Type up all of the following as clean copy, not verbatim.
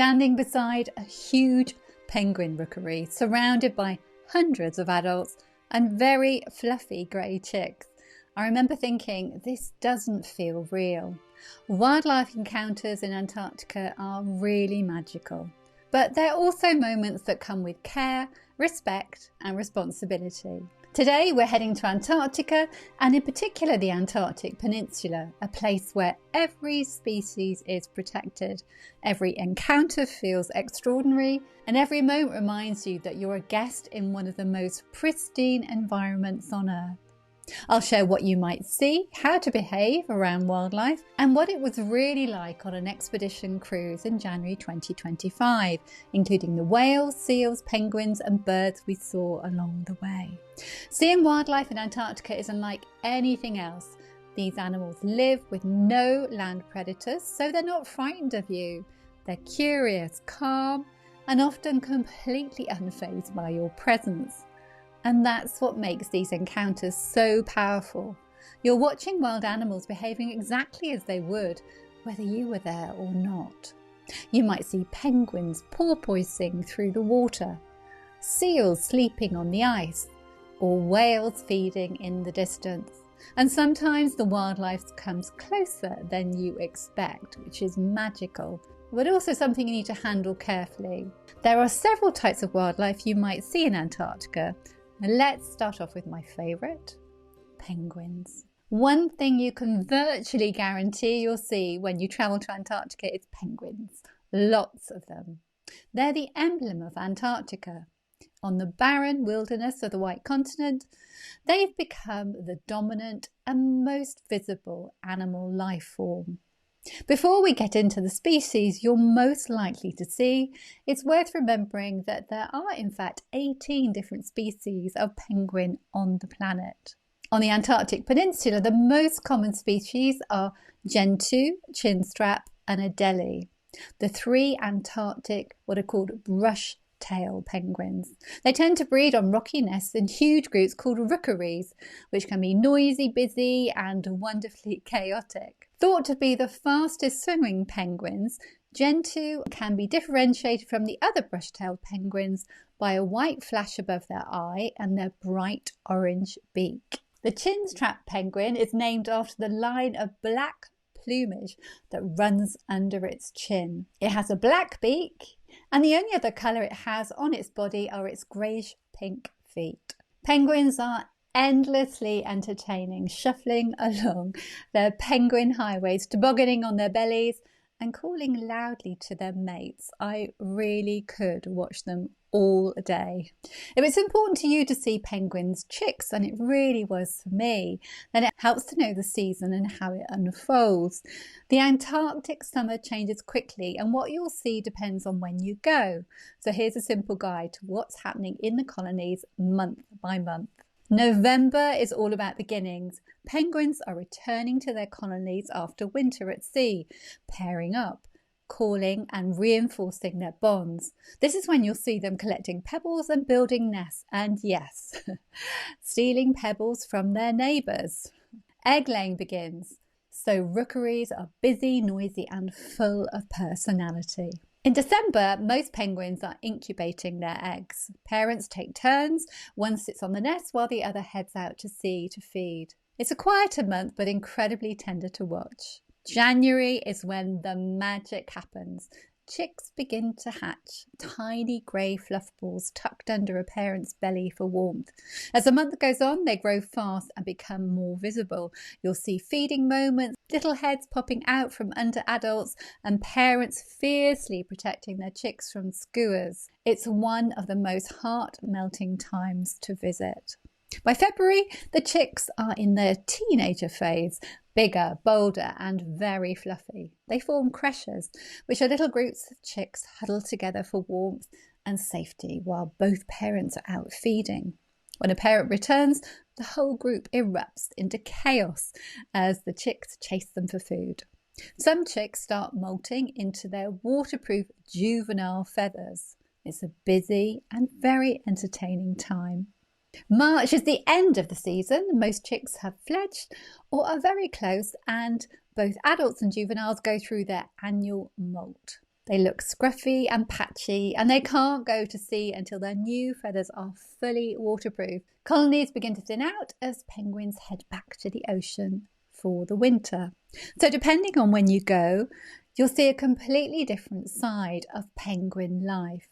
standing beside a huge penguin rookery surrounded by hundreds of adults and very fluffy grey chicks. I remember thinking, this doesn't feel real. Wildlife encounters in Antarctica are really magical, but they're also moments that come with care, respect and responsibility. Today we're heading to Antarctica, and in particular the Antarctic Peninsula, a place where every species is protected, every encounter feels extraordinary, and every moment reminds you that you're a guest in one of the most pristine environments on Earth. I'll share what you might see, how to behave around wildlife, and what it was really like on an expedition cruise in January 2025, including the whales, seals, penguins and birds we saw along the way. Seeing wildlife in Antarctica is unlike anything else. These animals live with no land predators, so they're not frightened of you. They're curious, calm, and often completely unfazed by your presence. And that's what makes these encounters so powerful. You're watching wild animals behaving exactly as they would, whether you were there or not. You might see penguins porpoising through the water, seals sleeping on the ice, or whales feeding in the distance. And sometimes the wildlife comes closer than you expect, which is magical, but also something you need to handle carefully. There are several types of wildlife you might see in Antarctica. Let's start off with my favourite, penguins. One thing you can virtually guarantee you'll see when you travel to Antarctica is penguins. Lots of them. They're the emblem of Antarctica. On the barren wilderness of the White Continent, they've become the dominant and most visible animal life form. Before we get into the species you're most likely to see, it's worth remembering that there are in fact 18 different species of penguin on the planet. On the Antarctic Peninsula, the most common species are gentoo, chinstrap and adelie, the three Antarctic what are called brush-tail penguins. They tend to breed on rocky nests in huge groups called rookeries, which can be noisy, busy and wonderfully chaotic. Thought to be the fastest swimming penguins, gentoo can be differentiated from the other brush-tailed penguins by a white flash above their eye and their bright orange beak. The chinstrap penguin is named after the line of black plumage that runs under its chin. It has a black beak, and the only other colour it has on its body are its greyish-pink feet. Penguins are endlessly entertaining, shuffling along their penguin highways, tobogganing on their bellies and calling loudly to their mates. I really could watch them all day. If it's important to you to see penguins' chicks, and it really was for me, then it helps to know the season and how it unfolds. The Antarctic summer changes quickly and what you'll see depends on when you go. So here's a simple guide to what's happening in the colonies month by month. November is all about beginnings. Penguins are returning to their colonies after winter at sea, pairing up, calling and reinforcing their bonds. This is when you'll see them collecting pebbles and building nests, and yes, stealing pebbles from their neighbours. Egg laying begins, so rookeries are busy, noisy and full of personality. In December, most penguins are incubating their eggs. Parents take turns, one sits on the nest while the other heads out to sea to feed. It's a quieter month but incredibly tender to watch. January is when the magic happens. Chicks begin to hatch, tiny grey fluff balls tucked under a parent's belly for warmth. As the month goes on, they grow fast and become more visible. You'll see feeding moments, little heads popping out from under adults, and parents fiercely protecting their chicks from skuas. It's one of the most heart-melting times to visit. By February, the chicks are in their teenager phase, bigger, bolder and very fluffy. They form creches, which are little groups of chicks huddled together for warmth and safety while both parents are out feeding. When a parent returns, the whole group erupts into chaos as the chicks chase them for food. Some chicks start molting into their waterproof juvenile feathers. It's a busy and very entertaining time. March is the end of the season. Most chicks have fledged or are very close, and both adults and juveniles go through their annual molt. They look scruffy and patchy, and they can't go to sea until their new feathers are fully waterproof. Colonies begin to thin out as penguins head back to the ocean for the winter. So depending on when you go, you'll see a completely different side of penguin life.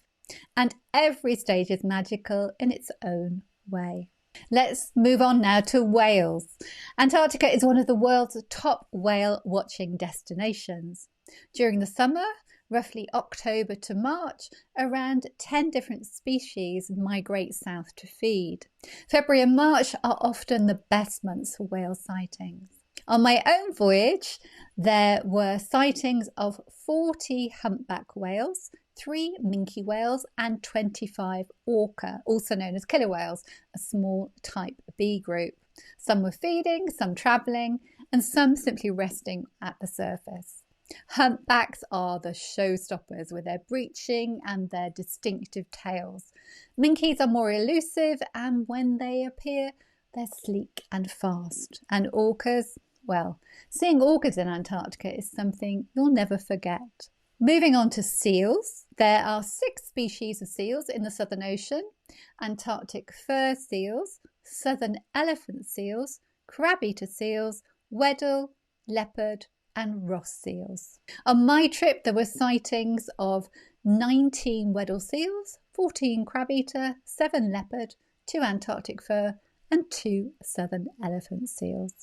And every stage is magical in its own way. Let's move on now to whales. Antarctica is one of the world's top whale watching destinations. During the summer, roughly October to March, around 10 different species migrate south to feed. February and March are often the best months for whale sightings. On my own voyage, there were sightings of 40 humpback whales, 3 minke whales and 25 orca, also known as killer whales, a small type B group. Some were feeding, some travelling, and some simply resting at the surface. Humpbacks are the showstoppers with their breaching and their distinctive tails. Minkies are more elusive, and when they appear, they're sleek and fast. And orcas, well, seeing orcas in Antarctica is something you'll never forget. Moving on to seals, there are 6 species of seals in the Southern Ocean: Antarctic fur seals, southern elephant seals, crab-eater seals, Weddell, leopard and Ross seals. On my trip there were sightings of 19 Weddell seals, 14 crab-eater, 7 leopard, 2 Antarctic fur and 2 southern elephant seals.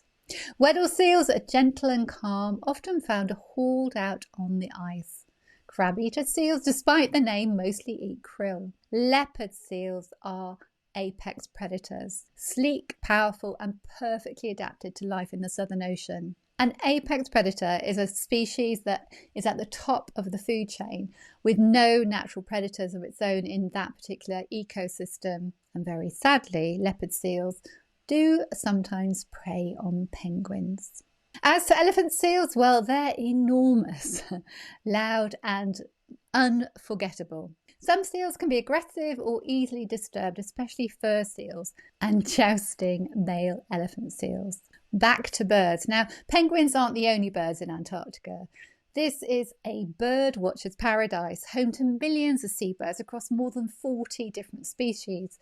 Weddell seals are gentle and calm, often found hauled out on the ice. Crab-eater seals, despite the name, mostly eat krill. Leopard seals are apex predators, sleek, powerful and perfectly adapted to life in the Southern Ocean. An apex predator is a species that is at the top of the food chain with no natural predators of its own in that particular ecosystem. And very sadly, leopard seals do sometimes prey on penguins. As for elephant seals, well, they're enormous, loud and unforgettable. Some seals can be aggressive or easily disturbed, especially fur seals and jousting male elephant seals. Back to birds. Now, penguins aren't the only birds in Antarctica. This is a bird watcher's paradise, home to millions of seabirds across more than 40 different species.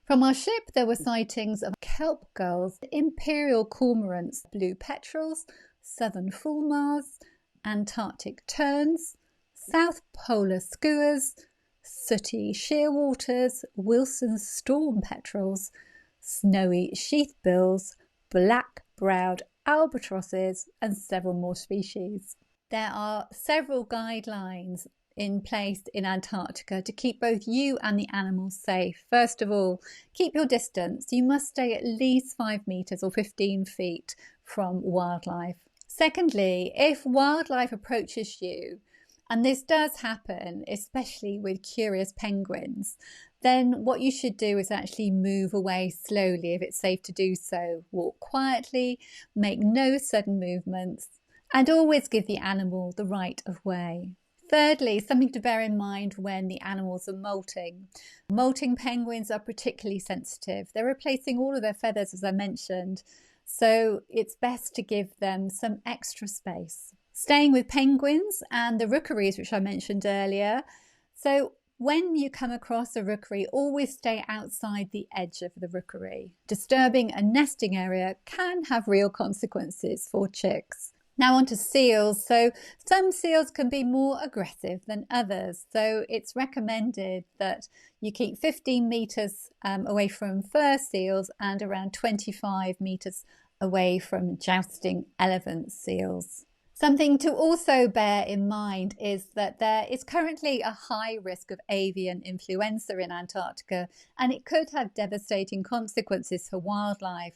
From our ship, there were sightings of kelp gulls, imperial cormorants, blue petrels, southern fulmars, Antarctic terns, south polar skuas, sooty shearwaters, Wilson's storm petrels, snowy sheathbills, black-browed albatrosses, and several more species. There are several guidelines in place in Antarctica to keep both you and the animals safe. First of all, keep your distance. You must stay at least 5 meters or 15 feet from wildlife. Secondly, if wildlife approaches you, and this does happen, especially with curious penguins, then what you should do is actually move away slowly if it's safe to do so. Walk quietly, make no sudden movements, and always give the animal the right of way. Thirdly, something to bear in mind when the animals are molting. Molting penguins are particularly sensitive. They're replacing all of their feathers, as I mentioned, so it's best to give them some extra space. Staying with penguins and the rookeries, which I mentioned earlier. So when you come across a rookery, always stay outside the edge of the rookery. Disturbing a nesting area can have real consequences for chicks. Now on to seals. So some seals can be more aggressive than others. So it's recommended that you keep 15 meters away from fur seals and around 25 meters away from jousting elephant seals. Something to also bear in mind is that there is currently a high risk of avian influenza in Antarctica, and it could have devastating consequences for wildlife.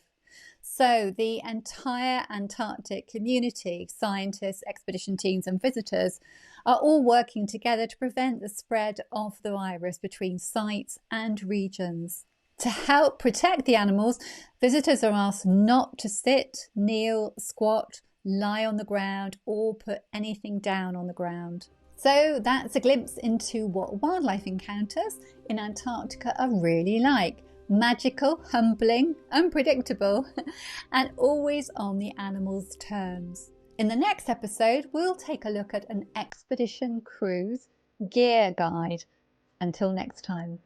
So the entire Antarctic community, scientists, expedition teams and visitors, are all working together to prevent the spread of the virus between sites and regions. To help protect the animals, visitors are asked not to sit, kneel, squat, lie on the ground or put anything down on the ground. So that's a glimpse into what wildlife encounters in Antarctica are really like. Magical, humbling, unpredictable, and always on the animals' terms. In the next episode, we'll take a look at an expedition cruise gear guide. Until next time.